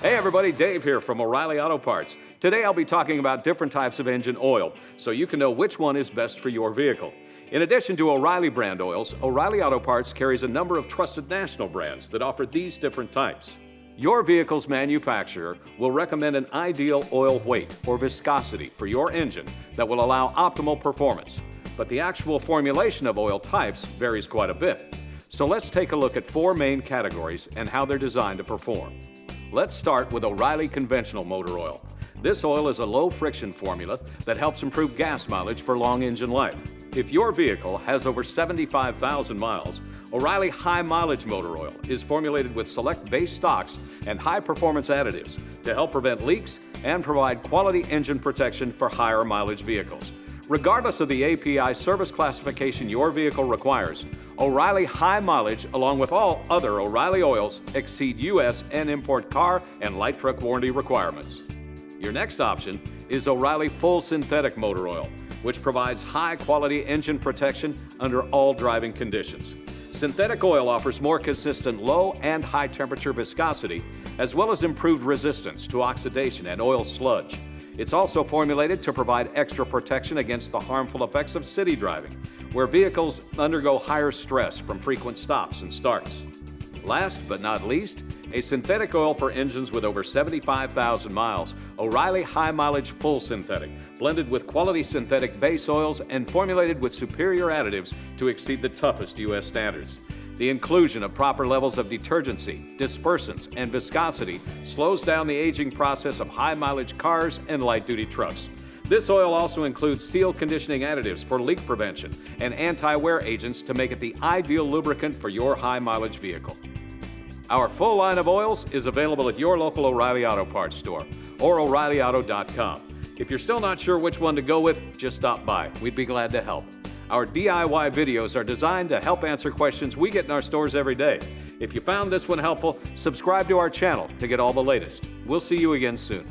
Hey everybody, Dave here from O'Reilly Auto Parts. Today I'll be talking about different types of engine oil so you can know which one is best for your vehicle. In addition to O'Reilly brand oils, O'Reilly Auto Parts carries a number of trusted national brands that offer these different types. Your vehicle's manufacturer will recommend an ideal oil weight or viscosity for your engine that will allow optimal performance. But the actual formulation of oil types varies quite a bit. So let's take a look at four main categories and how they're designed to perform. Let's start with O'Reilly Conventional Motor Oil. This oil is a low-friction formula that helps improve gas mileage for long engine life. If your vehicle has over 75,000 miles, O'Reilly High Mileage Motor Oil is formulated with select base stocks and high-performance additives to help prevent leaks and provide quality engine protection for higher mileage vehicles. Regardless of the API service classification your vehicle requires, O'Reilly High Mileage, along with all other O'Reilly oils, exceed U.S. and import car and light truck warranty requirements. Your next option is O'Reilly Full Synthetic Motor Oil, which provides high-quality engine protection under all driving conditions. Synthetic oil offers more consistent low and high temperature viscosity, as well as improved resistance to oxidation and oil sludge. It's also formulated to provide extra protection against the harmful effects of city driving, where vehicles undergo higher stress from frequent stops and starts. Last but not least, a synthetic oil for engines with over 75,000 miles, O'Reilly High Mileage Full Synthetic, blended with quality synthetic base oils and formulated with superior additives to exceed the toughest U.S. standards. The inclusion of proper levels of detergency, dispersants, and viscosity slows down the aging process of high-mileage cars and light-duty trucks. This oil also includes seal conditioning additives for leak prevention and anti-wear agents to make it the ideal lubricant for your high-mileage vehicle. Our full line of oils is available at your local O'Reilly Auto Parts store or O'ReillyAuto.com. If you're still not sure which one to go with, just stop by. We'd be glad to help. Our DIY videos are designed to help answer questions we get in our stores every day. If you found this one helpful, subscribe to our channel to get all the latest. We'll see you again soon.